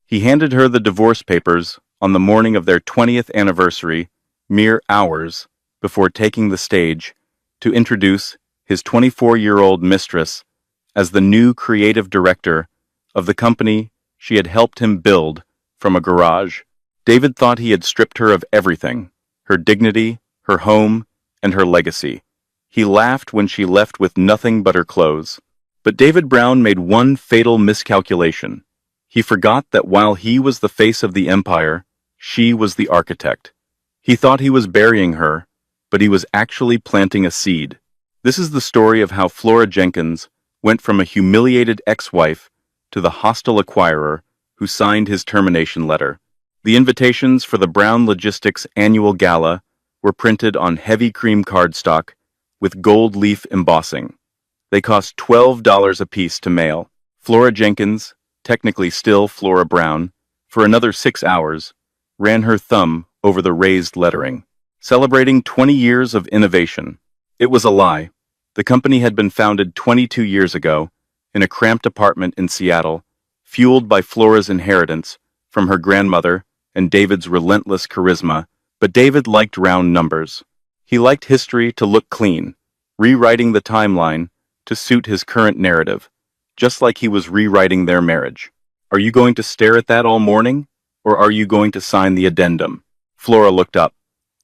He handed her the divorce papers on the morning of their 20th anniversary, mere hours before taking the stage to introduce his 24-year-old mistress as the new creative director of the company she had helped him build from a garage. David thought he had stripped her of everything, her dignity, her home, and her legacy. He laughed when she left with nothing but her clothes. But David Brown made one fatal miscalculation. He forgot that while he was the face of the empire, she was the architect. He thought he was burying her, but he was actually planting a seed. This is the story of how Flora Jenkins went from a humiliated ex-wife to the hostile acquirer who signed his termination letter. The invitations for the Brown Logistics annual gala were printed on heavy cream cardstock with gold leaf embossing. They cost $12 apiece to mail. Flora Jenkins, technically still Flora Brown, for another 6 hours, ran her thumb over the raised lettering, celebrating 20 years of innovation. It was a lie. The company had been founded 22 years ago in a cramped apartment in Seattle, fueled by Flora's inheritance from her grandmother and David's relentless charisma. But David liked round numbers. He liked history to look clean, rewriting the timeline to suit his current narrative, just like he was rewriting their marriage. Are you going to stare at that all morning, or are you going to sign the addendum? Flora looked up.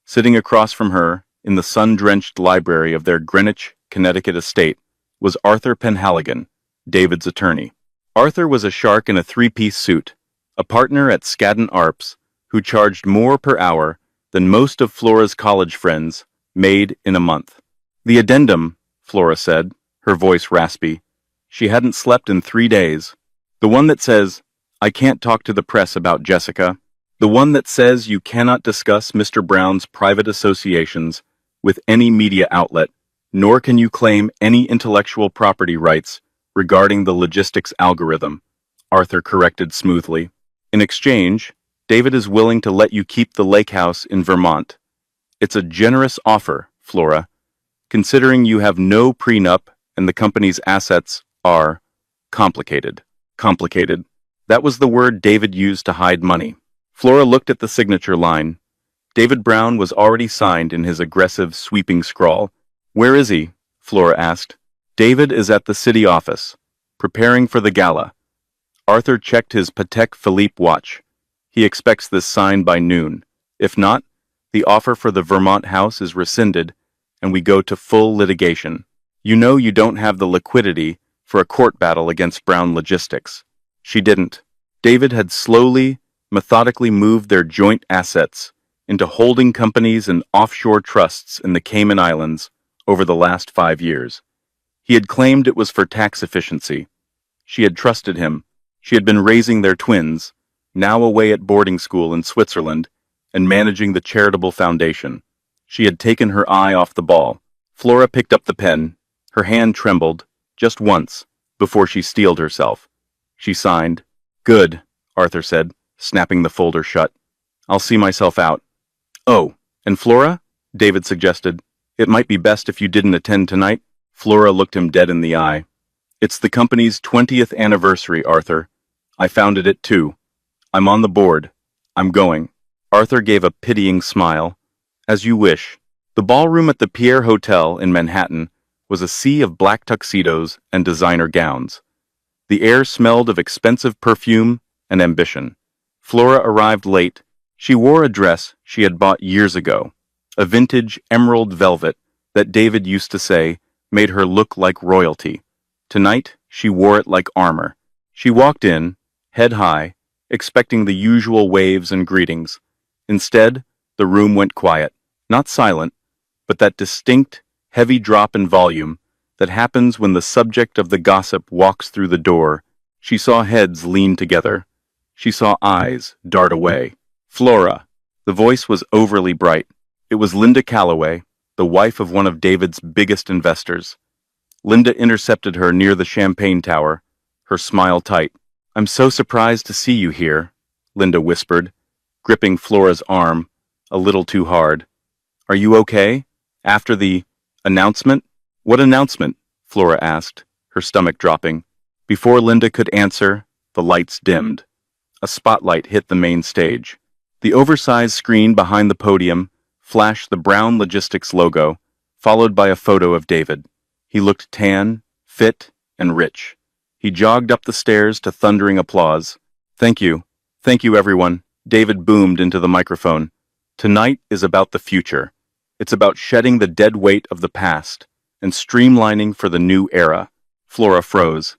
Sitting across from her, in the sun-drenched library of their Greenwich, Connecticut estate, was Arthur Penhaligon, David's attorney. Arthur was a shark in a three-piece suit, a partner at Skadden Arps, who charged more per hour than most of Flora's college friends made in a month. The addendum, Flora said, her voice raspy. She hadn't slept in 3 days. The one that says, I can't talk to the press about Jessica. The one that says you cannot discuss Mr. Brown's private associations with any media outlet, nor can you claim any intellectual property rights regarding the logistics algorithm, Arthur corrected smoothly. In exchange, David is willing to let you keep the lake house in Vermont. It's a generous offer, Flora, considering you have no prenup and the company's assets are complicated. Complicated. That was the word David used to hide money. Flora looked at the signature line. David Brown was already signed in his aggressive, sweeping scrawl. Where is he? Flora asked. David is at the city office, preparing for the gala. Arthur checked his Patek Philippe watch. He expects this signed by noon. If not, the offer for the Vermont house is rescinded, and we go to full litigation. You know you don't have the liquidity for a court battle against Brown Logistics. She didn't. David had slowly, methodically moved their joint assets into holding companies and offshore trusts in the Cayman Islands over the last 5 years. He had claimed it was for tax efficiency. She had trusted him. She had been raising their twins, now away at boarding school in Switzerland, and managing the charitable foundation. She had taken her eye off the ball. Flora picked up the pen. Her hand trembled, just once, before she steeled herself. She signed. Good, Arthur said, snapping the folder shut. I'll see myself out. Oh, and Flora? David suggested. It might be best if you didn't attend tonight. Flora looked him dead in the eye. It's the company's 20th anniversary, Arthur. I founded it too. I'm on the board. I'm going. Arthur gave a pitying smile. As you wish. The ballroom at the Pierre Hotel in Manhattan was a sea of black tuxedos and designer gowns. The air smelled of expensive perfume and ambition. Flora arrived late. She wore a dress she had bought years ago, a vintage emerald velvet that David used to say made her look like royalty. Tonight, she wore it like armor. She walked in, head high, expecting the usual waves and greetings. Instead, the room went quiet, not silent, but that distinct, heavy drop in volume that happens when the subject of the gossip walks through the door. She saw heads lean together. She saw eyes dart away. Flora. The voice was overly bright. It was Linda Calloway, the wife of one of David's biggest investors. Linda intercepted her near the champagne tower, her smile tight. I'm so surprised to see you here, Linda whispered, gripping Flora's arm a little too hard. Are you okay? After the announcement? What announcement? Flora asked, her stomach dropping. Before Linda could answer, the lights dimmed. a spotlight hit the main stage. The oversized screen behind the podium flashed the Brown Logistics logo, followed by a photo of David. He looked tan, fit, and rich. He jogged up the stairs to thundering applause. Thank you. Thank you, everyone. David boomed into the microphone. Tonight is about the future. It's about shedding the dead weight of the past and streamlining for the new era. Flora froze.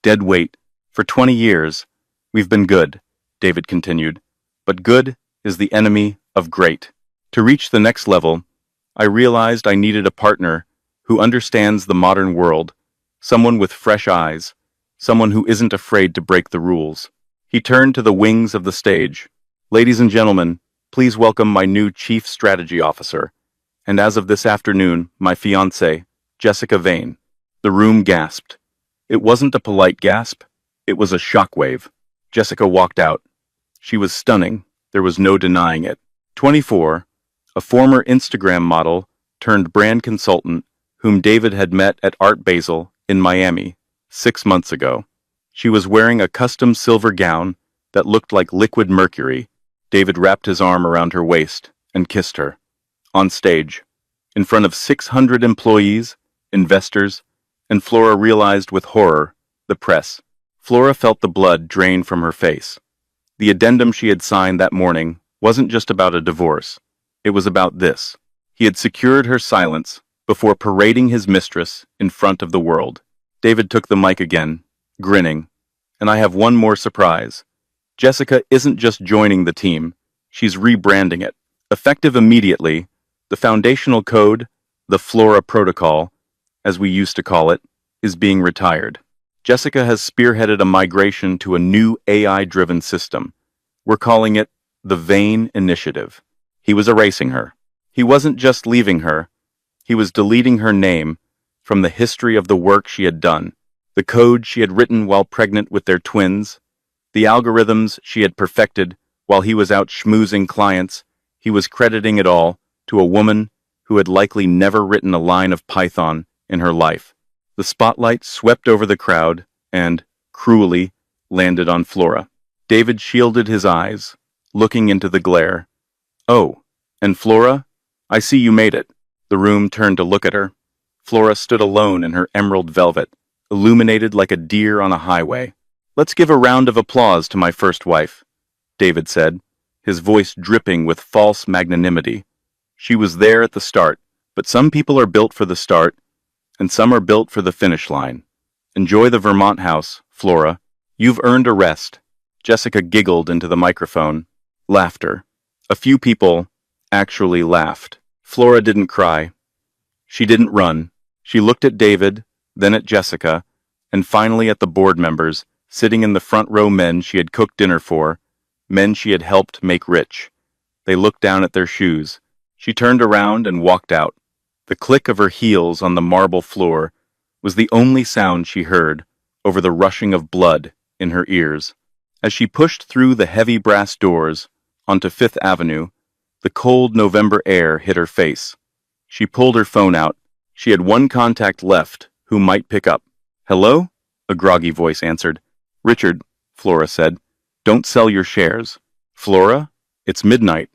Dead weight. For 20 years, we've been good, David continued. But good is the enemy of great. To reach the next level, I realized I needed a partner who understands the modern world, someone with fresh eyes, someone who isn't afraid to break the rules. He turned to the wings of the stage. Ladies and gentlemen, please welcome my new Chief Strategy Officer, and as of this afternoon, my fiancée, Jessica Vane. The room gasped. It wasn't a polite gasp, it was a shockwave. Jessica walked out. She was stunning, there was no denying it. 24, a former Instagram model turned brand consultant whom David had met at Art Basel in Miami 6 months ago. She was wearing a custom silver gown that looked like liquid mercury. David wrapped his arm around her waist and kissed her. On stage, in front of 600 employees, investors, and Flora realized with horror, the press. Flora felt the blood drain from her face. The addendum she had signed that morning wasn't just about a divorce. It was about this. He had secured her silence before parading his mistress in front of the world. David took the mic again, grinning. And I have one more surprise. Jessica isn't just joining the team, she's rebranding it. Effective immediately, the foundational code, the Flora Protocol, as we used to call it, is being retired. Jessica has spearheaded a migration to a new AI-driven system. We're calling it the Vane Initiative. He was erasing her. He wasn't just leaving her. He was deleting her name from the history of the work she had done, the code she had written while pregnant with their twins, the algorithms she had perfected while he was out schmoozing clients. He was crediting it all to a woman who had likely never written a line of Python in her life. The spotlight swept over the crowd and, cruelly, landed on Flora. David shielded his eyes, looking into the glare. Oh, and Flora? I see you made it. The room turned to look at her. Flora stood alone in her emerald velvet, illuminated like a deer on a highway. Let's give a round of applause to my first wife, David said, his voice dripping with false magnanimity. She was there at the start, but some people are built for the start, and some are built for the finish line. Enjoy the Vermont house, Flora. You've earned a rest. Jessica giggled into the microphone. Laughter. A few people actually laughed. Flora didn't cry. She didn't run. She looked at David, then at Jessica, and finally at the board members, sitting in the front row, men she had cooked dinner for, men she had helped make rich. They looked down at their shoes. She turned around and walked out. The click of her heels on the marble floor was the only sound she heard over the rushing of blood in her ears. As she pushed through the heavy brass doors onto Fifth Avenue, the cold November air hit her face. She pulled her phone out. She had one contact left who might pick up. Hello? A groggy voice answered. Richard, Flora said. Don't sell your shares. Flora? It's midnight.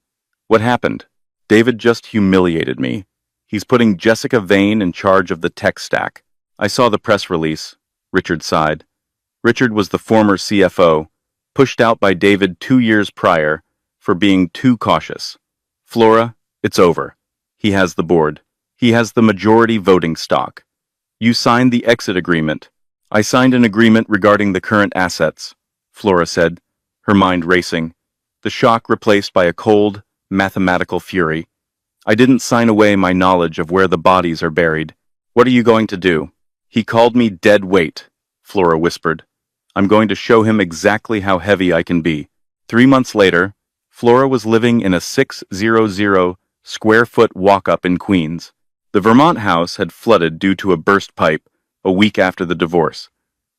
What happened? David just humiliated me. He's putting Jessica Vane in charge of the tech stack. I saw the press release, Richard sighed. Richard was the former CFO, pushed out by David 2 years prior for being too cautious. Flora, it's over. He has the board. He has the majority voting stock. You signed the exit agreement. I signed an agreement regarding the current assets, Flora said, her mind racing, the shock replaced by a cold, mathematical fury. I didn't sign away my knowledge of where the bodies are buried. What are you going to do? He called me dead weight, Flora whispered. I'm going to show him exactly how heavy I can be. 3 months later, Flora was living in a 600 square foot walk-up in Queens. The Vermont house had flooded due to a burst pipe a week after the divorce.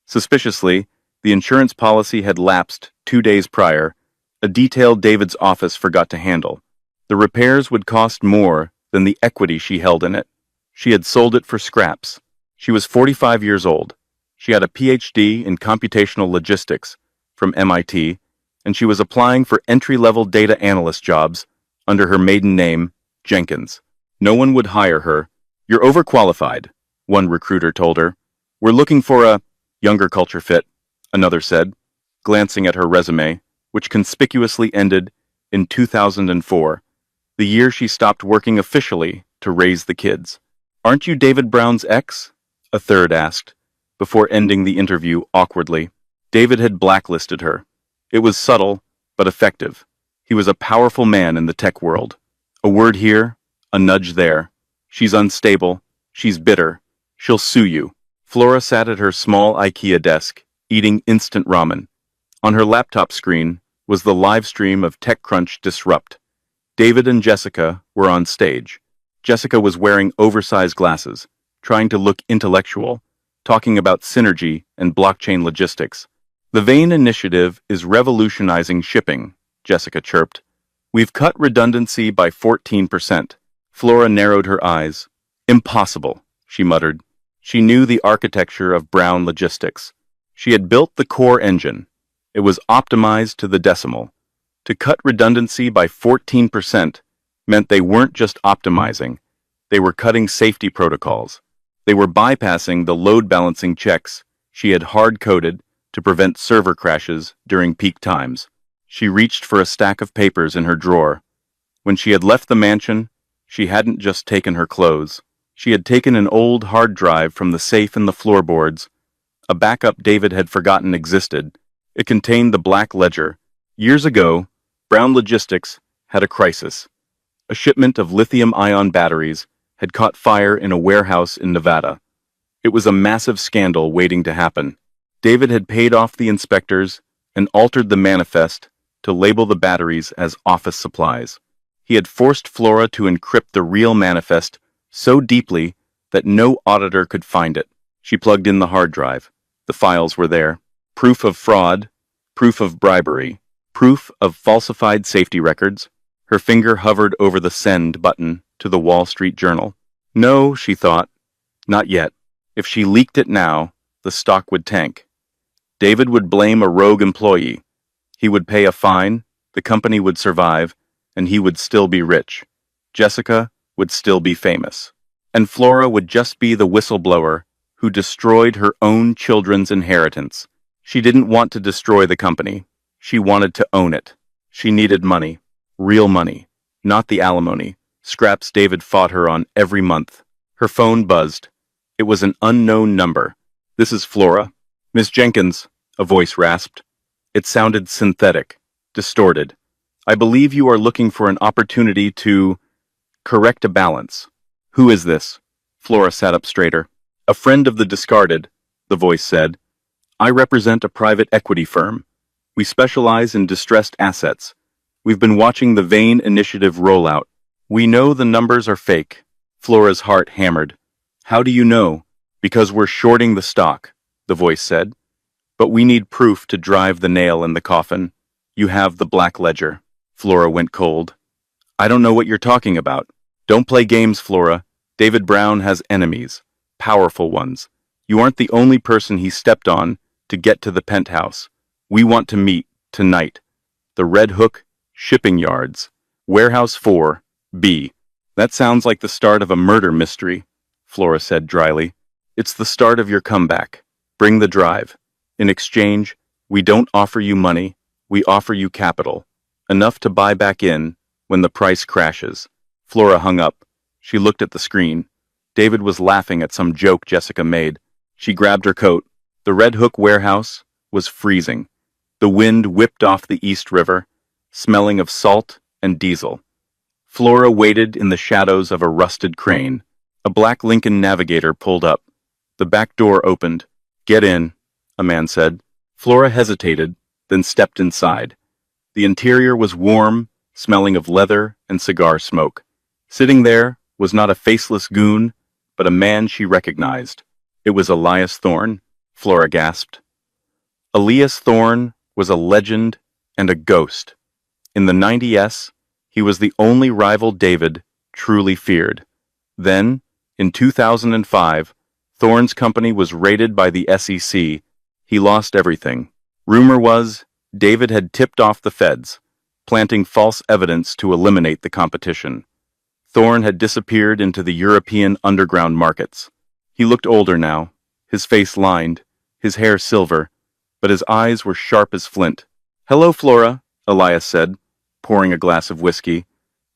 Suspiciously, the insurance policy had lapsed 2 days prior, a detail David's office forgot to handle. The repairs would cost more than the equity she held in it. She had sold it for scraps. She was 45 years old. She had a PhD in computational logistics from MIT, and she was applying for entry-level data analyst jobs under her maiden name, Jenkins. No one would hire her. "You're overqualified," one recruiter told her. "We're looking for a younger culture fit," another said, glancing at her resume, which conspicuously ended in 2004, the year she stopped working officially to raise the kids. "Aren't you David Brown's ex?" a third asked, before ending the interview awkwardly. David had blacklisted her. It was subtle, but effective. He was a powerful man in the tech world. A word here, a nudge there. "She's unstable. She's bitter. She'll sue you." Flora sat at her small IKEA desk, eating instant ramen. On her laptop screen was the live stream of TechCrunch Disrupt. David and Jessica were on stage. Jessica was wearing oversized glasses, trying to look intellectual, talking about synergy and blockchain logistics. "The Vane initiative is revolutionizing shipping," Jessica chirped. "We've cut redundancy by 14%. Flora narrowed her eyes. "Impossible," she muttered. She knew the architecture of Brown Logistics. She had built the core engine. It was optimized to the decimal. To cut redundancy by 14% meant they weren't just optimizing. They were cutting safety protocols. They were bypassing the load balancing checks she had hard-coded to prevent server crashes during peak times. She reached for a stack of papers in her drawer. When she had left the mansion, she hadn't just taken her clothes. She had taken an old hard drive from the safe in the floorboards, a backup David had forgotten existed. It contained the Black Ledger. Years ago, Brown Logistics had a crisis. A shipment of lithium-ion batteries had caught fire in a warehouse in Nevada. It was a massive scandal waiting to happen. David had paid off the inspectors and altered the manifest to label the batteries as office supplies. He had forced Flora to encrypt the real manifest so deeply that no auditor could find it. She plugged in the hard drive. The files were there. Proof of fraud, proof of bribery, proof of falsified safety records. Her finger hovered over the send button to the Wall Street Journal. No, she thought, not yet. If she leaked it now, the stock would tank. David would blame a rogue employee. He would pay a fine, the company would survive, and he would still be rich. Jessica would still be famous. And Flora would just be the whistleblower who destroyed her own children's inheritance. She didn't want to destroy the company. She wanted to own it. She needed money. Real money. Not the alimony. Scraps David fought her on every month. Her phone buzzed. It was an unknown number. "This is Flora." "Miss Jenkins," a voice rasped. It sounded synthetic, distorted. "I believe you are looking for an opportunity to correct a balance." "Who is this?" Flora sat up straighter. "A friend of the discarded," the voice said. "I represent a private equity firm. We specialize in distressed assets. We've been watching the Vane initiative roll out. We know the numbers are fake." Flora's heart hammered. "How do you know?" "Because we're shorting the stock," the voice said. "But we need proof to drive the nail in the coffin. You have the Black Ledger." Flora went cold. "I don't know what you're talking about." "Don't play games, Flora. David Brown has enemies. Powerful ones. You aren't the only person he stepped on to get to the penthouse. We want to meet, tonight. The Red Hook, Shipping Yards. Warehouse 4, B. "That sounds like the start of a murder mystery," Flora said dryly. "It's the start of your comeback. Bring the drive. In exchange, we don't offer you money, we offer you capital. Enough to buy back in when the price crashes." Flora hung up. She looked at the screen. David was laughing at some joke Jessica made. She grabbed her coat. The Red Hook warehouse was freezing. The wind whipped off the East River, smelling of salt and diesel. Flora waited in the shadows of a rusted crane. A black Lincoln Navigator pulled up. The back door opened. "Get in," a man said. Flora hesitated, then stepped inside. The interior was warm, smelling of leather and cigar smoke. Sitting there was not a faceless goon, but a man she recognized. It was Elias Thorne, Flora gasped. Elias Thorne was a legend and a ghost. In the 90s, he was the only rival David truly feared. Then, in 2005, Thorne's company was raided by the SEC. He lost everything. Rumor was David had tipped off the feds, planting false evidence to eliminate the competition. Thorne had disappeared into the European underground markets. He looked older now, his face lined, his hair silver, but his eyes were sharp as flint. "Hello, Flora," Elias said, pouring a glass of whiskey.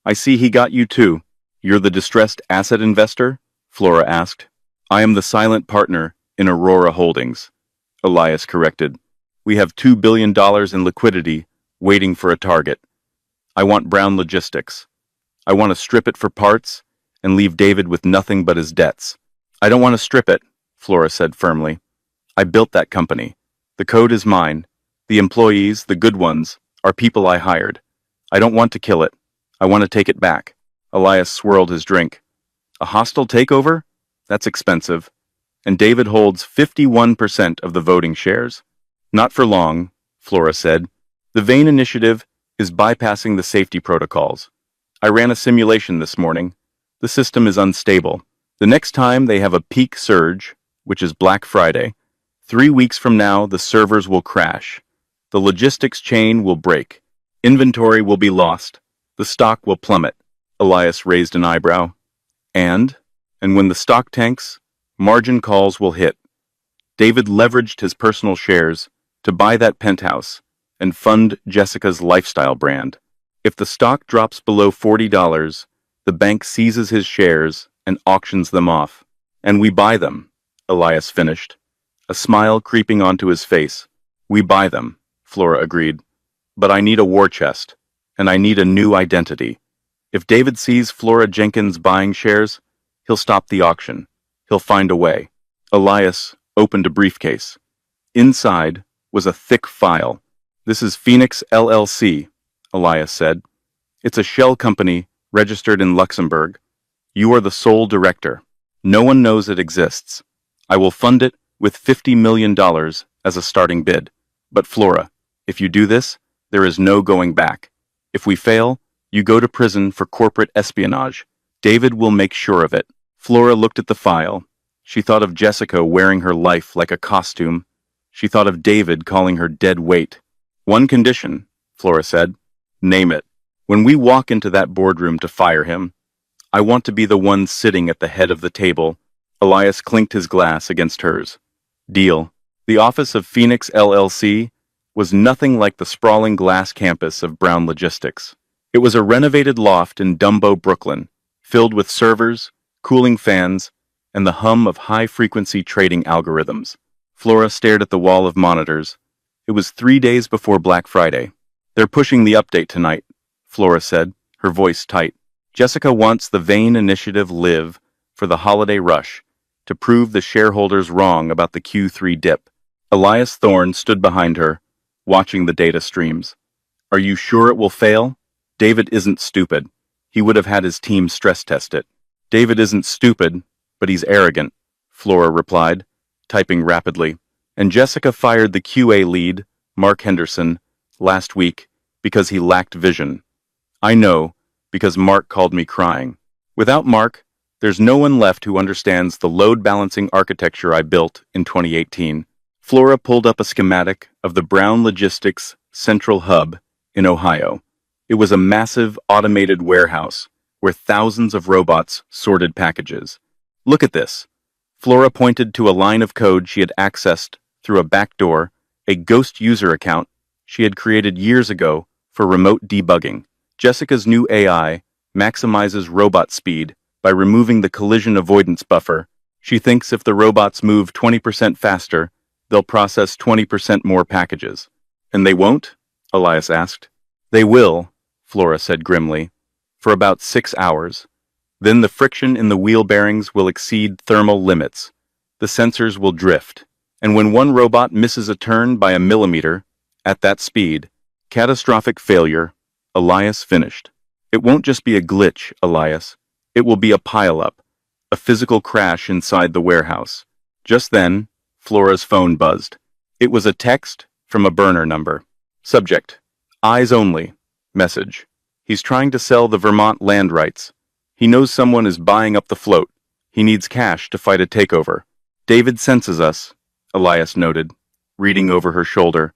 "I see he got you too." "You're the distressed asset investor?" Flora asked. "I am the silent partner in Aurora Holdings," Elias corrected. "We have $2 billion in liquidity waiting for a target. I want Brown Logistics. I want to strip it for parts and leave David with nothing but his debts." "I don't want to strip it," Flora said firmly. "I built that company. The code is mine. The employees, the good ones, are people I hired. I don't want to kill it. I want to take it back." Elias swirled his drink. "A hostile takeover? That's expensive. And David holds 51% of the voting shares." "Not for long," Flora said. "The Vane Initiative is bypassing the safety protocols. I ran a simulation this morning. The system is unstable. The next time they have a peak surge, which is Black Friday, 3 weeks from now the servers will crash. The logistics chain will break. Inventory will be lost. The stock will plummet." Elias raised an eyebrow. And when the stock tanks, margin calls will hit. David leveraged his personal shares to buy that penthouse and fund Jessica's lifestyle brand. If the stock drops below $40, the bank seizes his shares and auctions them off. "And we buy them," Elias finished, a smile creeping onto his face. "We buy them," Flora agreed. "But I need a war chest, and I need a new identity. If David sees Flora Jenkins buying shares, he'll stop the auction. He'll find a way." Elias opened a briefcase. Inside was a thick file. "This is Phoenix LLC," Elias said. "It's a shell company registered in Luxembourg. You are the sole director. No one knows it exists. I will fund it with $50 million as a starting bid. But Flora, if you do this, there is no going back. If we fail, you go to prison for corporate espionage. David will make sure of it." Flora looked at the file. She thought of Jessica wearing her life like a costume. She thought of David calling her dead weight. "One condition," Flora said. "Name it. When we walk into that boardroom to fire him, I want to be the one sitting at the head of the table." Elias clinked his glass against hers. "Deal." The office of Phoenix LLC was nothing like the sprawling glass campus of Brown Logistics. It was a renovated loft in Dumbo, Brooklyn, filled with servers, cooling fans, and the hum of high-frequency trading algorithms. Flora stared at the wall of monitors. It was 3 days before Black Friday. "They're pushing the update tonight," Flora said, her voice tight. "Jessica wants the Vane Initiative live for the holiday rush, to prove the shareholders wrong about the Q3 dip." Elias Thorne stood behind her, watching the data streams. "Are you sure it will fail?" "David isn't stupid. He would have had his team stress test it." "David isn't stupid, but he's arrogant," Flora replied, typing rapidly. "And Jessica fired the QA lead, Mark Henderson, last week because he lacked vision. I know, because Mark called me crying. Without Mark, there's no one left who understands the load-balancing architecture I built in 2018. Flora pulled up a schematic of the Brown Logistics Central Hub in Ohio. It was a massive automated warehouse where thousands of robots sorted packages. "Look at this." Flora pointed to a line of code she had accessed through a back door, a ghost user account she had created years ago for remote debugging. Jessica's new AI maximizes robot speed by removing the collision avoidance buffer. She thinks if the robots move 20% faster, they'll process 20% more packages. "And they won't?" Elias asked. "They will," Flora said grimly, "for about 6 hours. Then the friction in the wheel bearings will exceed thermal limits. The sensors will drift. And when one robot misses a turn by a millimeter, at that speed, catastrophic failure," Elias finished. "It won't just be a glitch, Elias. It will be a pile-up, a physical crash inside the warehouse." Just then, Flora's phone buzzed. It was a text from a burner number. Subject: "Eyes only." Message: "He's trying to sell the Vermont land rights. He knows someone is buying up the float. He needs cash to fight a takeover. David senses us," Elias noted, reading over her shoulder.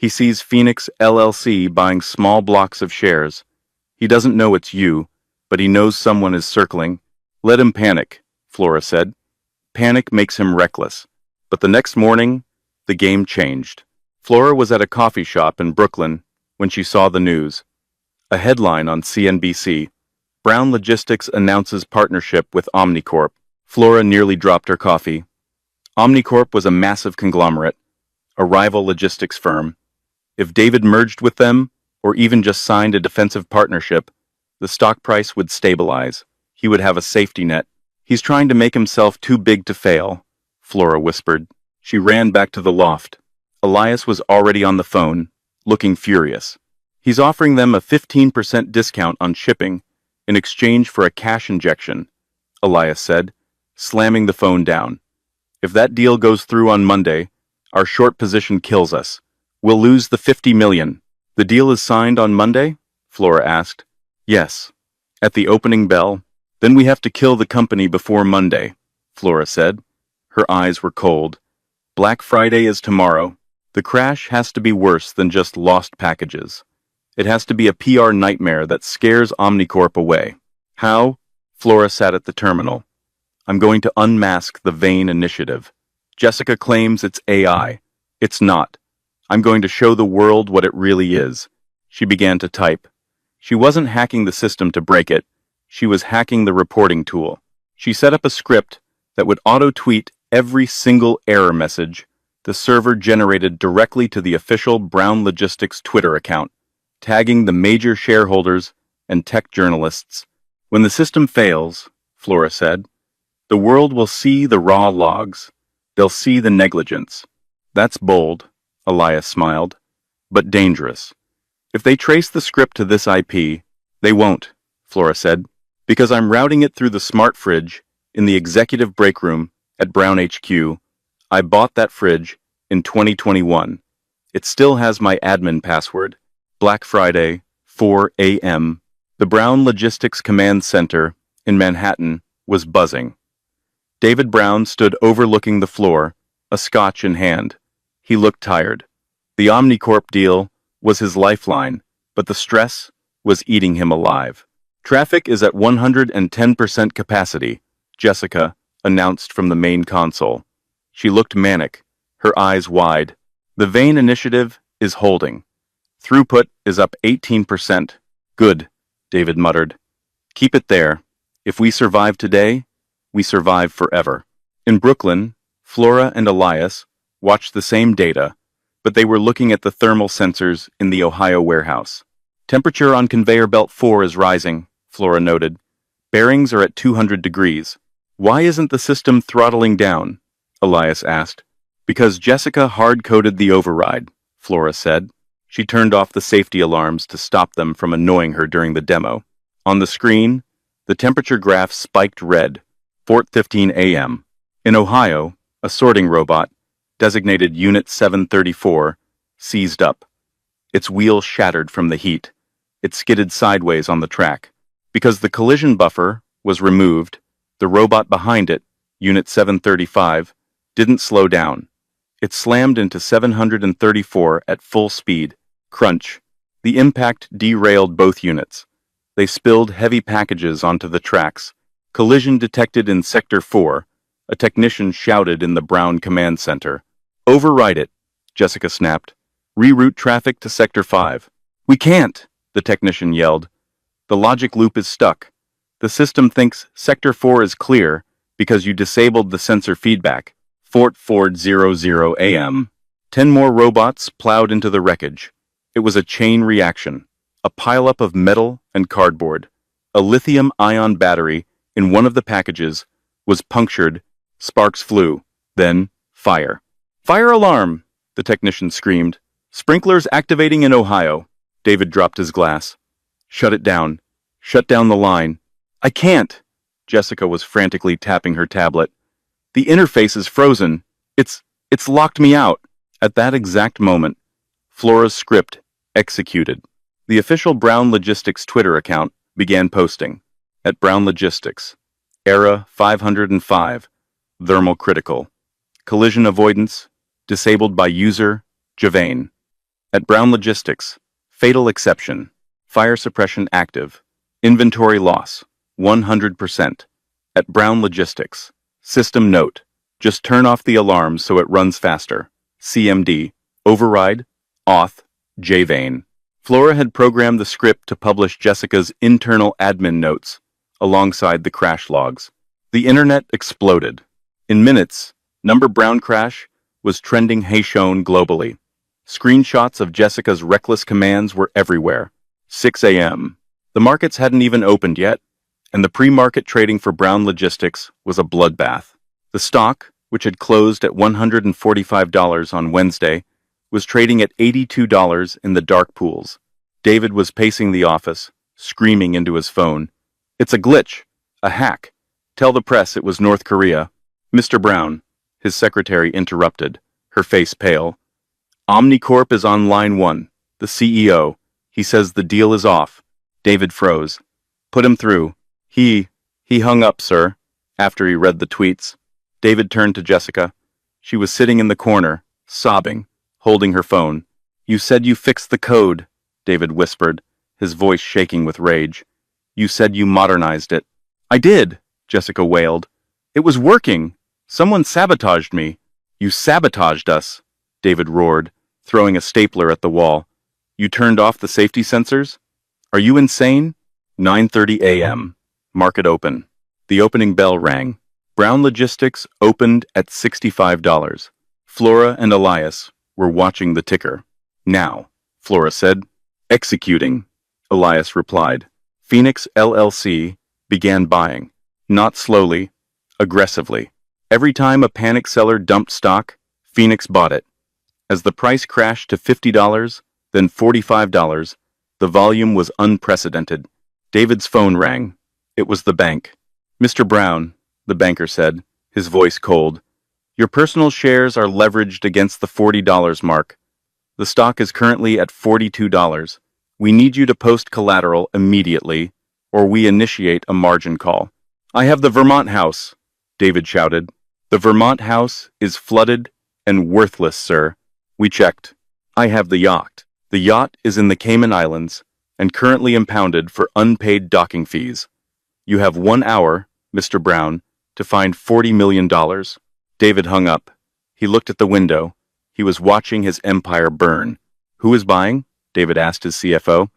He sees Phoenix LLC buying small blocks of shares. He doesn't know it's you, but he knows someone is circling. Let him panic, Flora said. Panic makes him reckless. But the next morning, the game changed. Flora was at a coffee shop in Brooklyn when she saw the news. A headline on CNBC. Brown Logistics announces partnership with Omnicorp. Flora nearly dropped her coffee. Omnicorp was a massive conglomerate, a rival logistics firm. If David merged with them, or even just signed a defensive partnership, the stock price would stabilize. He would have a safety net. He's trying to make himself too big to fail, Flora whispered. She ran back to the loft. Elias was already on the phone, looking furious. He's offering them a 15% discount on shipping in exchange for a cash injection, Elias said, slamming the phone down. If that deal goes through on Monday, our short position kills us. We'll lose the $50 million. The deal is signed on Monday? Flora asked. Yes. At the opening bell? Then we have to kill the company before Monday, Flora said. Her eyes were cold. Black Friday is tomorrow. The crash has to be worse than just lost packages. It has to be a PR nightmare that scares Omnicorp away. How? Flora sat at the terminal. I'm going to unmask the Vane initiative. Jessica claims it's AI. It's not. I'm going to show the world what it really is. She began to type. She wasn't hacking the system to break it. She was hacking the reporting tool. She set up a script that would auto-tweet every single error message the server generated directly to the official Brown Logistics Twitter account, tagging the major shareholders and tech journalists. When the system fails, Flora said, the world will see the raw logs. They'll see the negligence. That's bold, Elias smiled, but dangerous. If they trace the script to this IP, they won't, Flora said, because I'm routing it through the smart fridge in the executive break room at Brown HQ. I bought that fridge in 2021. It still has my admin password. Black Friday, 4 a.m. The Brown Logistics Command Center in Manhattan was buzzing. David Brown stood overlooking the floor, a scotch in hand. He looked tired. The Omnicorp deal was his lifeline, but the stress was eating him alive. Traffic is at 110% capacity, Jessica announced from the main console. She looked manic, her eyes wide. The Vane initiative is holding. Throughput is up 18%. Good, David muttered. Keep it there. If we survive today, we survive forever. In Brooklyn, Flora and Elias watched the same data, but they were looking at the thermal sensors in the Ohio warehouse. Temperature on conveyor belt 4 is rising, Flora noted. Bearings are at 200 degrees. Why isn't the system throttling down? Elias asked. Because Jessica hard-coded the override, Flora said. She turned off the safety alarms to stop them from annoying her during the demo. On the screen, the temperature graph spiked red, 4:15 a.m. In Ohio, a sorting robot, designated Unit 734, seized up. Its wheel shattered from the heat. It skidded sideways on the track. Because the collision buffer was removed, the robot behind it, Unit 735, didn't slow down. It slammed into 734 at full speed. Crunch. The impact derailed both units. They spilled heavy packages onto the tracks. Collision detected in Sector 4, a technician shouted in the Brown Command Center. Override it, Jessica snapped. Reroute traffic to Sector 5. We can't, the technician yelled. The logic loop is stuck. The system thinks Sector 4 is clear because you disabled the sensor feedback. 4:00 a.m. 10 more robots plowed into the wreckage. It was a chain reaction, a pileup of metal and cardboard. A lithium-ion battery in one of the packages was punctured. Sparks flew. Then, fire. Fire alarm! The technician screamed. Sprinklers activating in Ohio. David dropped his glass. Shut it down. Shut down the line. I can't! Jessica was frantically tapping her tablet. The interface is frozen. It's locked me out. At that exact moment, Flora's script executed. The official Brown Logistics Twitter account began posting. At Brown Logistics, Era 505, thermal critical. Collision avoidance, disabled by user, Javane. At Brown Logistics, fatal exception. Fire suppression active. Inventory loss, 100%. At Brown Logistics, system note. Just turn off the alarm so it runs faster. CMD, override, auth, JVane. Flora had programmed the script to publish Jessica's internal admin notes alongside the crash logs. The internet exploded. In minutes, Number Brown crash was trending Haitian globally. Screenshots of Jessica's reckless commands were everywhere. 6 a.m. The markets hadn't even opened yet, and the pre-market trading for Brown Logistics was a bloodbath. The stock, which had closed at $145 on Wednesday, was trading at $82 in the dark pools. David was pacing the office, screaming into his phone. "It's a glitch, a hack. Tell the press it was North Korea." "Mr. Brown," his secretary interrupted, her face pale. "Omnicorp is on line 1, the CEO. He says the deal is off." David froze. "Put him through." He hung up, sir, after he read the tweets. David turned to Jessica. She was sitting in the corner, sobbing, holding her phone. "You said you fixed the code," David whispered, his voice shaking with rage. "You said you modernized it." "I did," Jessica wailed. "It was working. Someone sabotaged me." "You sabotaged us," David roared, throwing a stapler at the wall. "You turned off the safety sensors? Are you insane?" 9:30 a.m. Market open. The opening bell rang. Brown Logistics opened at $65. Flora and Elias were watching the ticker. "Now," Flora said. "Executing," Elias replied. Phoenix LLC began buying. Not slowly, aggressively. Every time a panic seller dumped stock, Phoenix bought it. As the price crashed to $50, then $45, the volume was unprecedented. David's phone rang. It was the bank. "Mr. Brown," the banker said, his voice cold, "your personal shares are leveraged against the $40 mark. The stock is currently at $42. We need you to post collateral immediately, or we initiate a margin call." "I have the Vermont house," David shouted. "The Vermont house is flooded and worthless, sir. We checked. I have the yacht. The yacht is in the Cayman Islands and currently impounded for unpaid docking fees. You have 1 hour, Mr. Brown, to find $40 million. David hung up. He looked at the window. He was watching his empire burn. "Who is buying?" David asked his CFO.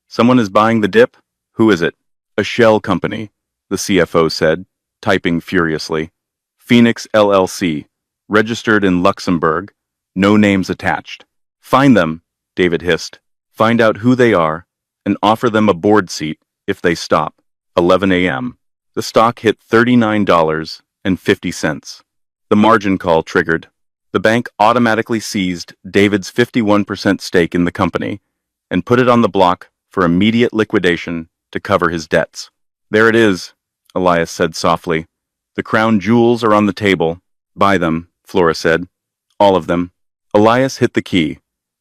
"Someone is buying the dip? Who is it?" "A shell company," the CFO said, typing furiously. "Phoenix LLC, registered in Luxembourg, no names attached." "Find them," David hissed. "Find out who they are and offer them a board seat if they stop." 11 a.m. The stock hit $39.50. The margin call triggered. The bank automatically seized David's 51% stake in the company and put it on the block for immediate liquidation to cover his debts. "There it is," Elias said softly. "The crown jewels are on the table." "Buy them," Flora said. "All of them." Elias hit the key.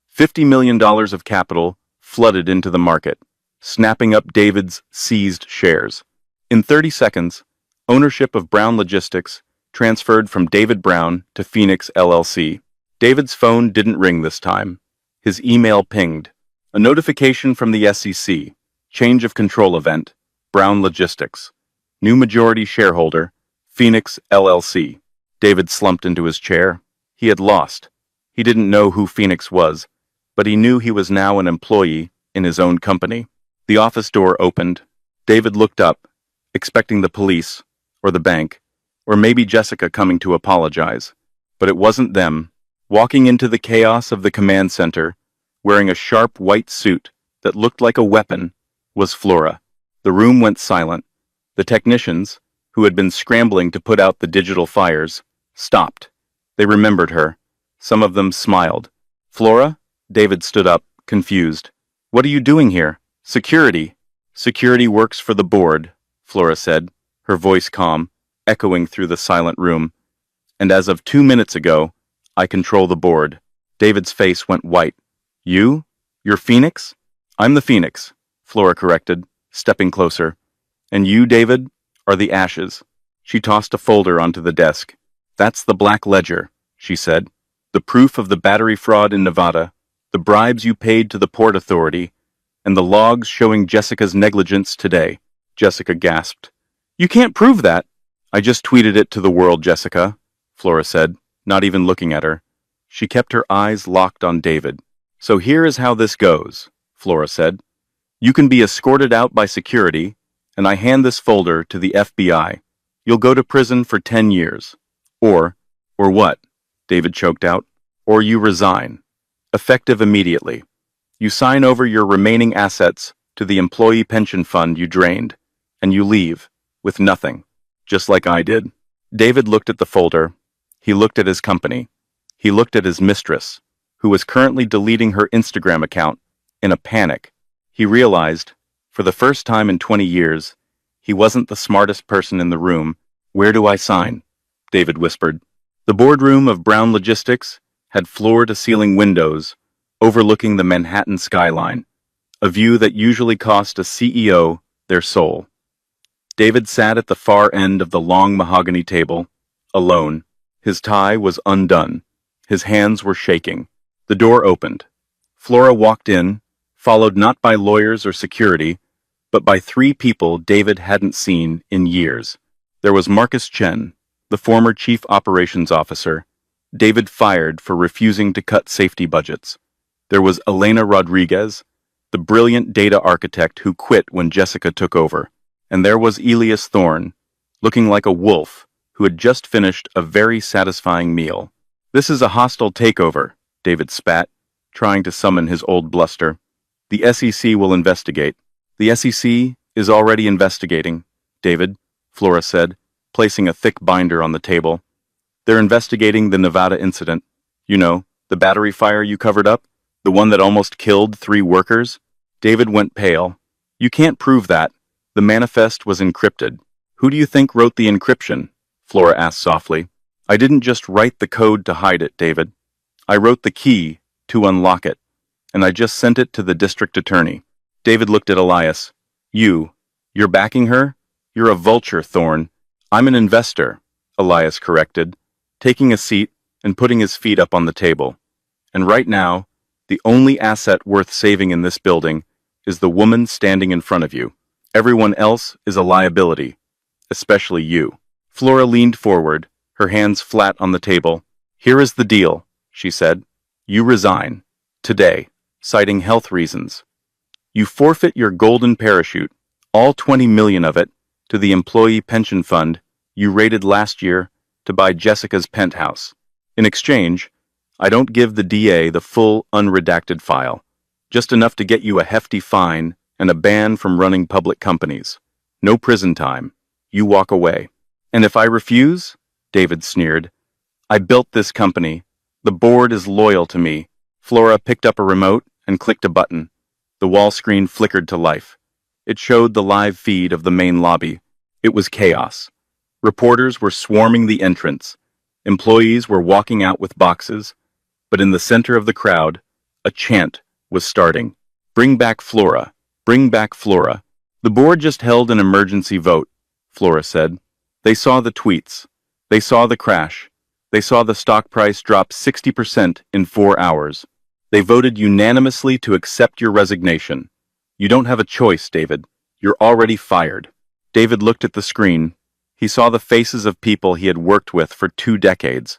$50 million of capital flooded into the market, snapping up David's seized shares. In 30 seconds, ownership of Brown Logistics transferred from David Brown to Phoenix LLC. David's phone didn't ring this time. His email pinged. A notification from the SEC. Change of control event. Brown Logistics. New majority shareholder. Phoenix LLC. David slumped into his chair. He had lost. He didn't know who Phoenix was, but he knew he was now an employee in his own company. The office door opened. David looked up, expecting the police, or the bank, or maybe Jessica coming to apologize. But it wasn't them. Walking into the chaos of the command center, wearing a sharp white suit that looked like a weapon, was Flora. The room went silent. The technicians, who had been scrambling to put out the digital fires, stopped. They remembered her. Some of them smiled. "Flora?" David stood up, confused. "What are you doing here?" "Security." "Security works for the board," Flora said, her voice calm, echoing through the silent room. "And as of 2 minutes ago, I control the board." David's face went white. "You? You're Phoenix?" "I'm the Phoenix," Flora corrected, stepping closer. "And you, David, are the ashes." She tossed a folder onto the desk. "That's the Black Ledger," she said. "The proof of the battery fraud in Nevada, the the bribes you paid to the Port Authority, and the logs showing Jessica's negligence today." Jessica gasped. "You can't prove that." "I just tweeted it to the world, Jessica," Flora said, not even looking at her. She kept her eyes locked on David. "So here is how this goes," Flora said. "You can be escorted out by security, and I hand this folder to the FBI. You'll go to prison for 10 years. Or what?" David choked out. "Or you resign. Effective immediately. You sign over your remaining assets to the employee pension fund you drained, and you leave with nothing, just like I did." David looked at the folder. He looked at his company. He looked at his mistress, who was currently deleting her Instagram account in a panic. He realized, for the first time in 20 years, he wasn't the smartest person in the room. "Where do I sign?" David whispered. The boardroom of Brown Logistics had floor-to-ceiling windows overlooking the Manhattan skyline, a view that usually cost a CEO their soul. David sat at the far end of the long mahogany table, alone. His tie was undone. His hands were shaking. The door opened. Flora walked in, followed not by lawyers or security, but by three people David hadn't seen in years. There was Marcus Chen, the former chief operations officer, David fired for refusing to cut safety budgets. There was Elena Rodriguez, the brilliant data architect who quit when Jessica took over. And there was Elias Thorne, looking like a wolf who had just finished a very satisfying meal. "This is a hostile takeover," David spat, trying to summon his old bluster. "The SEC will investigate." "The SEC is already investigating, David," Flora said, placing a thick binder on the table. "They're investigating the Nevada incident. You know, the battery fire you covered up? The one that almost killed 3 workers?" David went pale. "You can't prove that. The manifest was encrypted." "Who do you think wrote the encryption?" Flora asked softly. "I didn't just write the code to hide it, David. I wrote the key to unlock it, and I just sent it to the district attorney." David looked at Elias. You're backing her? You're a vulture, Thorne." "I'm an investor," Elias corrected, taking a seat and putting his feet up on the table. "And right now, the only asset worth saving in this building is the woman standing in front of you. Everyone else is a liability, especially you." Flora leaned forward, her hands flat on the table. "Here is the deal," she said. "You resign. Today, citing health reasons. You forfeit your golden parachute, all 20 million of it, to the employee pension fund you raided last year to buy Jessica's penthouse. In exchange, I don't give the DA the full unredacted file, just enough to get you a hefty fine and a ban from running public companies. No prison time. You walk away." "And if I refuse?" David sneered. "I built this company. The board is loyal to me." Flora picked up a remote and clicked a button. The wall screen flickered to life. It showed the live feed of the main lobby. It was chaos. Reporters were swarming the entrance. Employees were walking out with boxes. But in the center of the crowd, a chant was starting. "Bring back Flora. Bring back Flora." "The board just held an emergency vote," Flora said. "They saw the tweets. They saw the crash. They saw the stock price drop 60% in 4 hours. They voted unanimously to accept your resignation. You don't have a choice, David. You're already fired." David looked at the screen. He saw the faces of people he had worked with for 2 decades.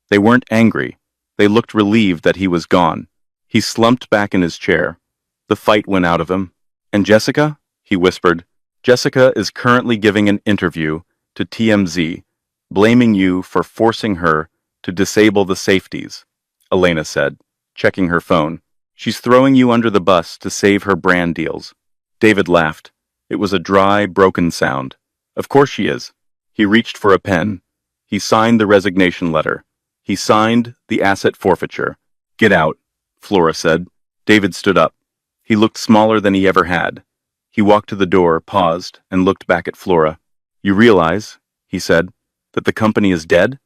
They weren't angry. They looked relieved that he was gone. He slumped back in his chair. The fight went out of him. "And Jessica?" he whispered. "Jessica is currently giving an interview to TMZ, blaming you for forcing her to disable the safeties," Elena said, checking her phone. "She's throwing you under the bus to save her brand deals." David laughed. It was a dry, broken sound. "Of course she is." He reached for a pen. He signed the resignation letter. He signed the asset forfeiture. "Get out," Flora said. David stood up. He looked smaller than he ever had. He walked to the door, paused, and looked back at Flora. "You realize," he said, "that the company is dead?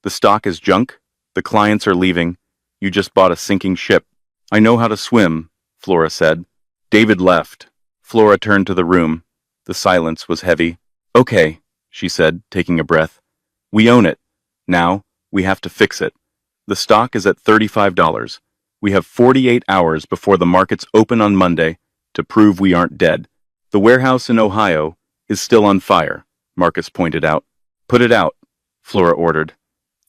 The stock is junk? The clients are leaving? You just bought a sinking ship." "I know how to swim," Flora said. David left. Flora turned to the room. The silence was heavy. "Okay," she said, taking a breath. "We own it. Now, we have to fix it. The stock is at $35. We have 48 hours before the markets open on Monday to prove we aren't dead. The warehouse in Ohio is still on fire, Marcus pointed out. Put it out, Flora ordered.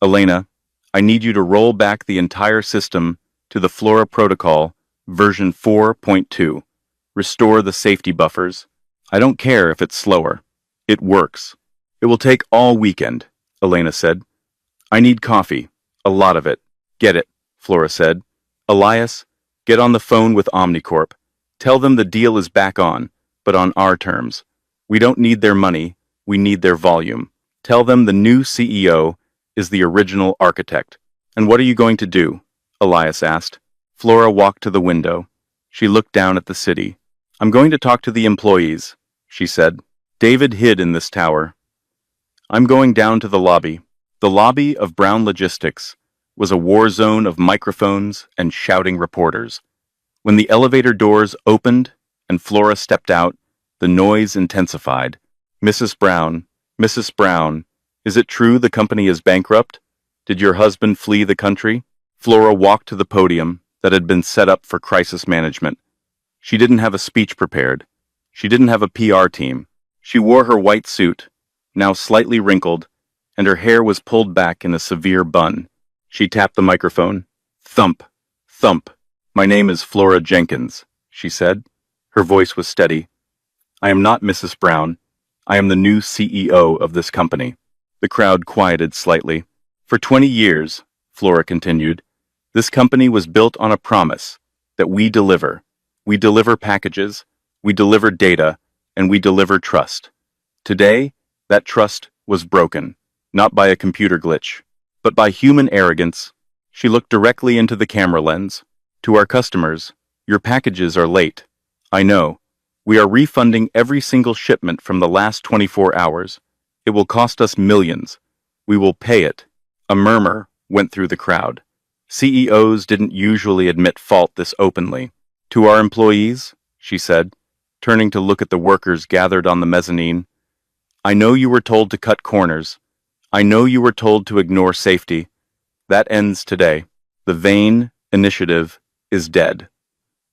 Elena, I need you to roll back the entire system to the Flora Protocol version 4.2. Restore the safety buffers. I don't care if it's slower. It works. It will take all weekend, Elena said. I need coffee. A lot of it. Get it, Flora said. Elias, get on the phone with Omnicorp. Tell them the deal is back on, but on our terms. We don't need their money. We need their volume. Tell them the new CEO is the original architect. And what are you going to do? Elias asked. Flora walked to the window. She looked down at the city. I'm going to talk to the employees, she said. David hid in this tower. I'm going down to the lobby. The lobby of Brown Logistics was a war zone of microphones and shouting reporters. When the elevator doors opened and Flora stepped out, the noise intensified. Mrs. Brown, is it true the company is bankrupt? Did your husband flee the country? Flora walked to the podium that had been set up for crisis management. She didn't have a speech prepared. She didn't have a PR team. She wore her white suit, now slightly wrinkled, and her hair was pulled back in a severe bun. She tapped the microphone. Thump, thump. My name is Flora Jenkins, she said. Her voice was steady. I am not Mrs. Brown. I am the new CEO of this company. The crowd quieted slightly. For 20 years, Flora continued, this company was built on a promise that we deliver. We deliver packages, we deliver data, and we deliver trust. Today, that trust was broken, not by a computer glitch, but by human arrogance. She looked directly into the camera lens. To our customers, your packages are late. I know. We are refunding every single shipment from the last 24 hours. It will cost us millions. We will pay it. A murmur went through the crowd. CEOs didn't usually admit fault this openly. To our employees, she said, turning to look at the workers gathered on the mezzanine, I know you were told to cut corners. I know you were told to ignore safety. That ends today. The Vane initiative is dead.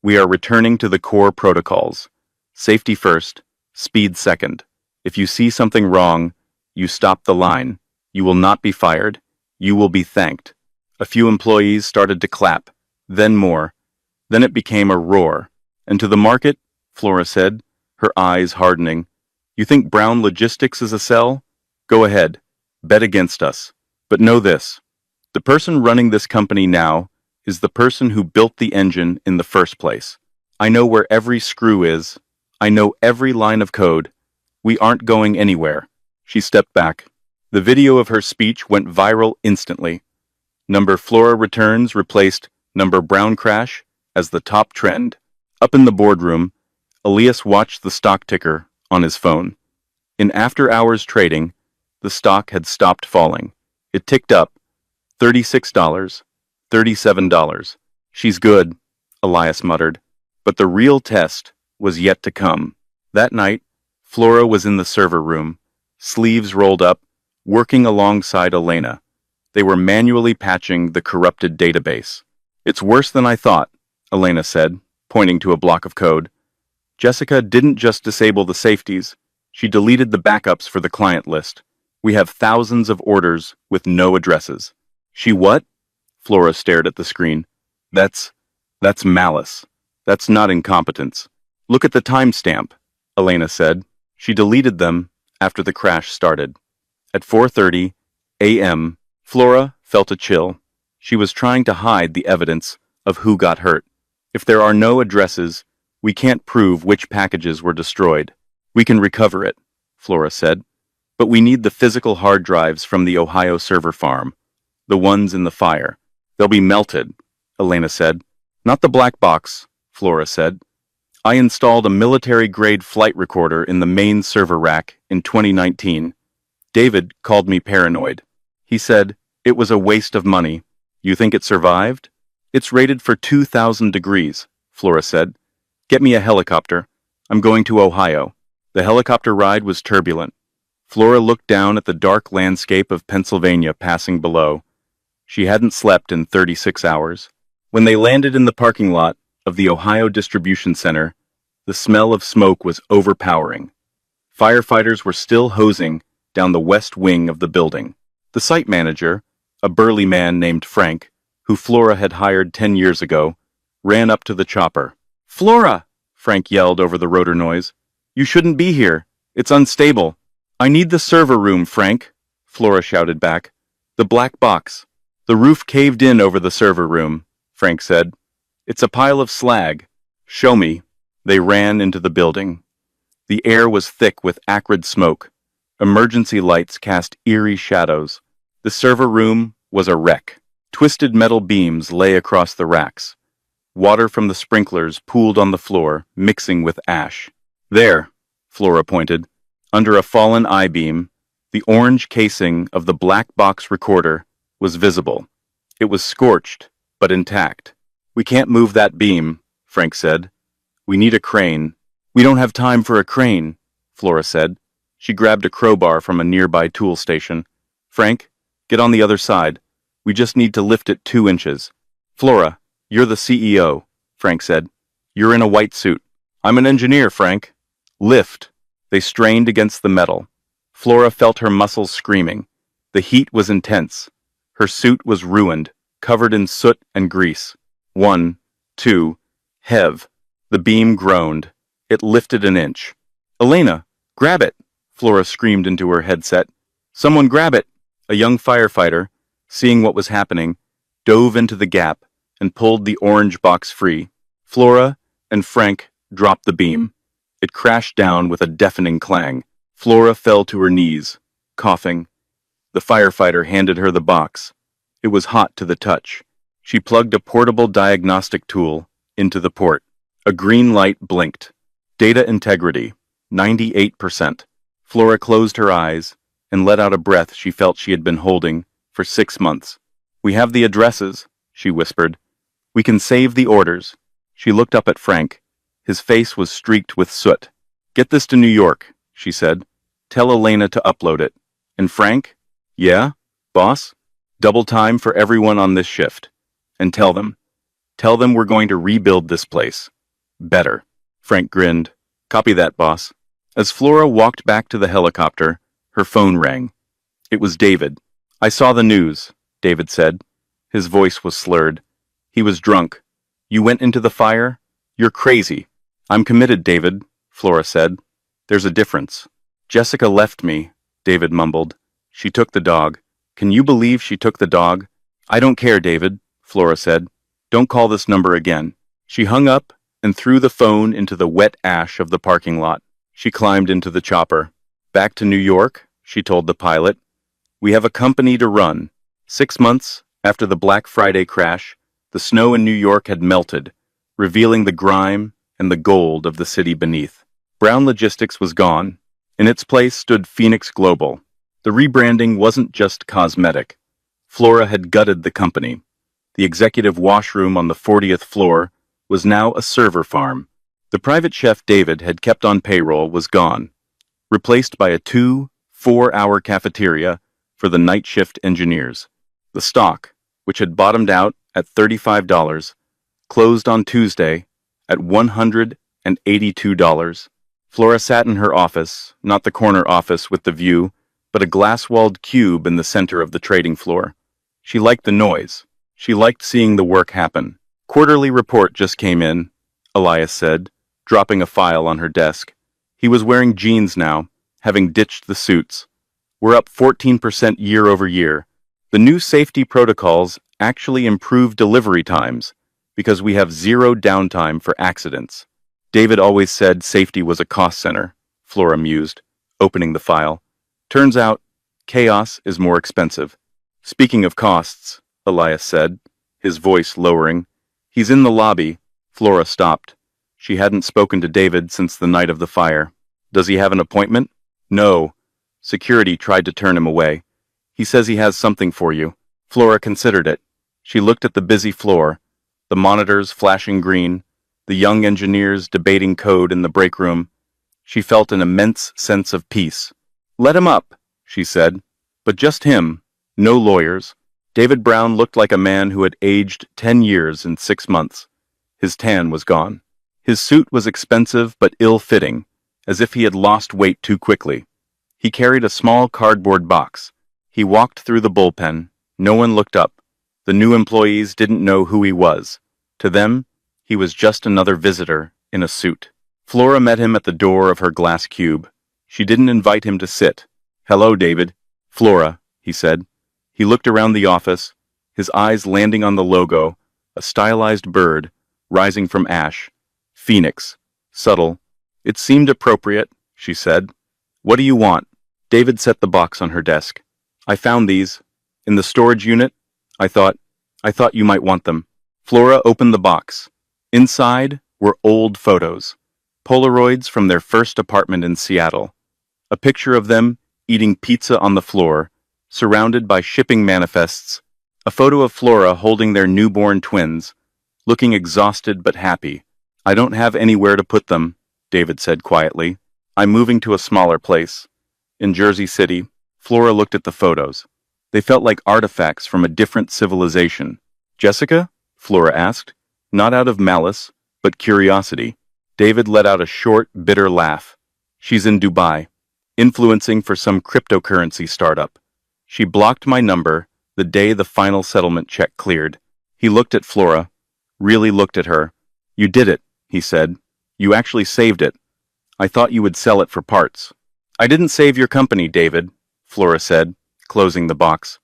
We are returning to the core protocols. Safety first, speed second. If you see something wrong, you stop the line. You will not be fired. You will be thanked. A few employees started to clap, then more. Then it became a roar. And to the market, Flora said, her eyes hardening. You think Brown Logistics is a sell? Go ahead. Bet against us. But know this. The person running this company now is the person who built the engine in the first place. I know where every screw is. I know every line of code. We aren't going anywhere. She stepped back. The video of her speech went viral instantly. Number Flora returns replaced number Brown crash as the top trend. Up in the boardroom, Elias watched the stock ticker on his phone. In after-hours trading, the stock had stopped falling. It ticked up. $36, $37. She's good, Elias muttered. But the real test was yet to come. That night, Flora was in the server room, sleeves rolled up, working alongside Elena. They were manually patching the corrupted database. It's worse than I thought, Elena said, pointing to a block of code. Jessica didn't just disable the safeties. She deleted the backups for the client list. We have thousands of orders with no addresses. She what? Flora stared at the screen. That's malice. That's not incompetence. Look at the timestamp, Elena said. She deleted them after the crash started. At 4:30 a.m., Flora felt a chill. She was trying to hide the evidence of who got hurt. If there are no addresses, we can't prove which packages were destroyed. We can recover it, Flora said. But we need the physical hard drives from the Ohio server farm. The ones in the fire. They'll be melted, Elena said. Not the black box, Flora said. I installed a military-grade flight recorder in the main server rack in 2019. David called me paranoid. He said, it was a waste of money. You think it survived? It's rated for 2,000 degrees, Flora said. Get me a helicopter. I'm going to Ohio. The helicopter ride was turbulent. Flora looked down at the dark landscape of Pennsylvania passing below. She hadn't slept in 36 hours. When they landed in the parking lot of the Ohio Distribution Center, the smell of smoke was overpowering. Firefighters were still hosing down the west wing of the building. The site manager, a burly man named Frank, who Flora had hired 10 years ago, ran up to the chopper. "Flora!" Frank yelled over the rotor noise. "You shouldn't be here. It's unstable." "I need the server room, Frank," Flora shouted back. "The black box." "The roof caved in over the server room," Frank said. "It's a pile of slag." "Show me." They ran into the building. The air was thick with acrid smoke. Emergency lights cast eerie shadows. The server room was a wreck. Twisted metal beams lay across the racks. Water from the sprinklers pooled on the floor, mixing with ash. "There," Flora pointed. Under a fallen I-beam, the orange casing of the black box recorder was visible. It was scorched, but intact. "We can't move that beam," Frank said. "We need a crane." "We don't have time for a crane," Flora said. She grabbed a crowbar from a nearby tool station. "Frank, get on the other side. We just need to lift it 2 inches. Flora, you're the CEO, Frank said. You're in a white suit. I'm an engineer, Frank. Lift." They strained against the metal. Flora felt her muscles screaming. The heat was intense. Her suit was ruined, covered in soot and grease. 1, 2, heave. The beam groaned. It lifted an inch. "Elena, grab it!" Flora screamed into her headset. "Someone grab it!" A young firefighter, seeing what was happening, dove into the gap and pulled the orange box free. Flora and Frank dropped the beam. It crashed down with a deafening clang. Flora fell to her knees, coughing. The firefighter handed her the box. It was hot to the touch. She plugged a portable diagnostic tool into the port. A green light blinked. Data integrity, 98%. Flora closed her eyes and let out a breath she felt she had been holding for 6 months. "We have the addresses," she whispered. "We can save the orders." She looked up at Frank. His face was streaked with soot. "Get this to New York," she said. "Tell Elena to upload it." "And Frank?" "Yeah, boss? Double time for everyone on this shift. And tell them we're going to rebuild this place. Better." Frank grinned. "Copy that, boss." As Flora walked back to the helicopter, her phone rang. It was David. "I saw the news," David said. His voice was slurred. He was drunk. "You went into the fire? You're crazy." "I'm committed, David," Flora said. "There's a difference." "Jessica left me," David mumbled. "She took the dog. Can you believe she took the dog?" "I don't care, David," Flora said. "Don't call this number again." She hung up and threw the phone into the wet ash of the parking lot. She climbed into the chopper. "Back to New York," she told the pilot. "We have a company to run." 6 months after the Black Friday crash, the snow in New York had melted, revealing the grime and the gold of the city beneath. Brown Logistics was gone. In its place stood Phoenix Global. The rebranding wasn't just cosmetic. Flora had gutted the company. The executive washroom on the 40th floor was now a server farm. The private chef David had kept on payroll was gone, replaced by a 2-4-hour cafeteria for the night shift engineers. The stock, which had bottomed out at $35, closed on Tuesday at $182. Flora sat in her office, not the corner office with the view, but a glass-walled cube in the center of the trading floor. She liked the noise. She liked seeing the work happen. "Quarterly report just came in," Elias said, dropping a file on her desk. He was wearing jeans now, having ditched the suits. "We're up 14% year over year. The new safety protocols actually improve delivery times because we have 0 downtime for accidents." "David always said safety was a cost center," Flora mused, opening the file. "Turns out, chaos is more expensive." "Speaking of costs," Elias said, his voice lowering. "He's in the lobby." Flora stopped. She hadn't spoken to David since the night of the fire. "Does he have an appointment?" "No." Security tried to turn him away. "He says he has something for you." Flora considered it. She looked at the busy floor, the monitors flashing green, the young engineers debating code in the break room. She felt an immense sense of peace. "Let him up," she said. "But just him. No lawyers. David Brown looked like a man who had aged 10 years in 6 months. His tan was gone. His suit was expensive but ill-fitting, as if he had lost weight too quickly. He carried a small cardboard box. He walked through the bullpen. No one looked up. The new employees didn't know who he was. To them, he was just another visitor in a suit. Flora met him at the door of her glass cube. She didn't invite him to sit. "Hello, David." "Flora," he said. He looked around the office, his eyes landing on the logo, a stylized bird, rising from ash. Phoenix. Subtle. "It seemed appropriate," she said. "What do you want?" David set the box on her desk. "I found these. In the storage unit. I thought you might want them." Flora opened the box. Inside were old photos. Polaroids from their first apartment in Seattle. A picture of them eating pizza on the floor, surrounded by shipping manifests. A photo of Flora holding their newborn twins, looking exhausted but happy. "I don't have anywhere to put them," David said quietly. "I'm moving to a smaller place." In Jersey City, Flora looked at the photos. They felt like artifacts from a different civilization. "Jessica?" Flora asked, not out of malice, but curiosity. David let out a short, bitter laugh. "She's in Dubai, influencing for some cryptocurrency startup. She blocked my number the day the final settlement check cleared." He looked at Flora, really looked at her. "You did it," he said. "You actually saved it. I thought you would sell it for parts." "I didn't save your company, David," Flora said, closing the box.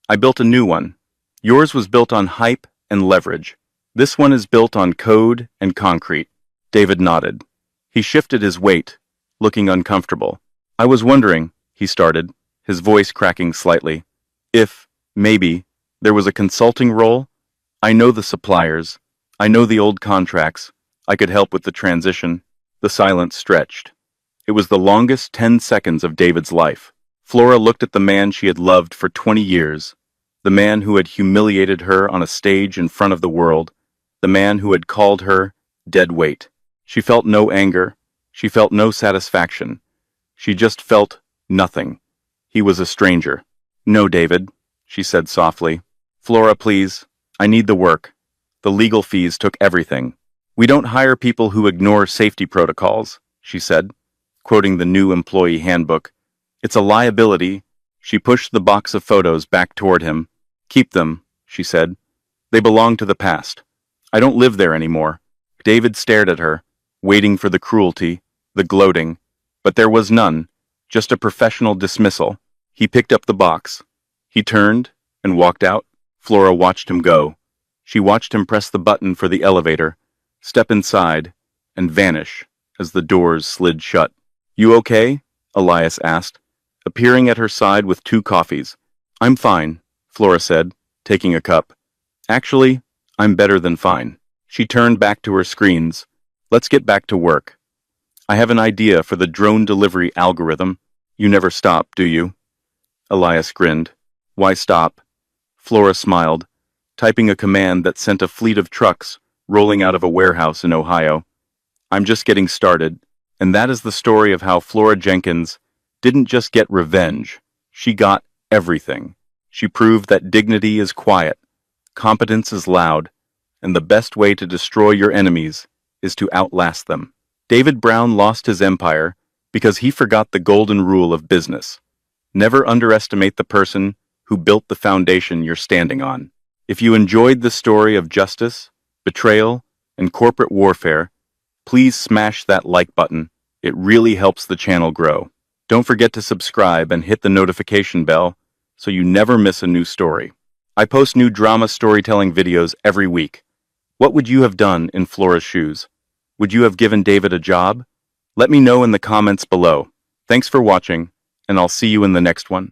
"I built a new one. Yours was built on hype and leverage. This one is built on code and concrete." David nodded. He shifted his weight, looking uncomfortable. "I was wondering," he started, his voice cracking slightly, "if, maybe, there was a consulting role? I know the suppliers. I know the old contracts. I could help with the transition." The silence stretched. It was the longest 10 seconds of David's life. Flora looked at the man she had loved for 20 years, the man who had humiliated her on a stage in front of the world, the man who had called her dead weight. She felt no anger. She felt no satisfaction. She just felt nothing. He was a stranger. "No, David," she said softly. "Flora, please. I need the work. The legal fees took everything." "We don't hire people who ignore safety protocols," she said, quoting the new employee handbook. "It's a liability." She pushed the box of photos back toward him. "Keep them," she said. "They belong to the past. I don't live there anymore." David stared at her, waiting for the cruelty, the gloating, but there was none, just a professional dismissal. He picked up the box. He turned and walked out. Flora watched him go. She watched him press the button for the elevator, step inside, and vanish as the doors slid shut. "You okay?" Elias asked, appearing at her side with 2 coffees. "I'm fine," Flora said, taking a cup. "Actually, I'm better than fine." She turned back to her screens. "Let's get back to work. I have an idea for the drone delivery algorithm. You never stop, do you?" Elias grinned. "Why stop?" Flora smiled, typing a command that sent a fleet of trucks rolling out of a warehouse in Ohio. "I'm just getting started." And that is the story of how Flora Jenkins didn't just get revenge. She got everything. She proved that dignity is quiet, competence is loud, and the best way to destroy your enemies is to outlast them. David Brown lost his empire because he forgot the golden rule of business. Never underestimate the person who built the foundation you're standing on. If you enjoyed the story of justice, betrayal, and corporate warfare, please smash that like button. It really helps the channel grow. Don't forget to subscribe and hit the notification bell so you never miss a new story. I post new drama storytelling videos every week. What would you have done in Flora's shoes? Would you have given David a job? Let me know in the comments below. Thanks for watching, and I'll see you in the next one.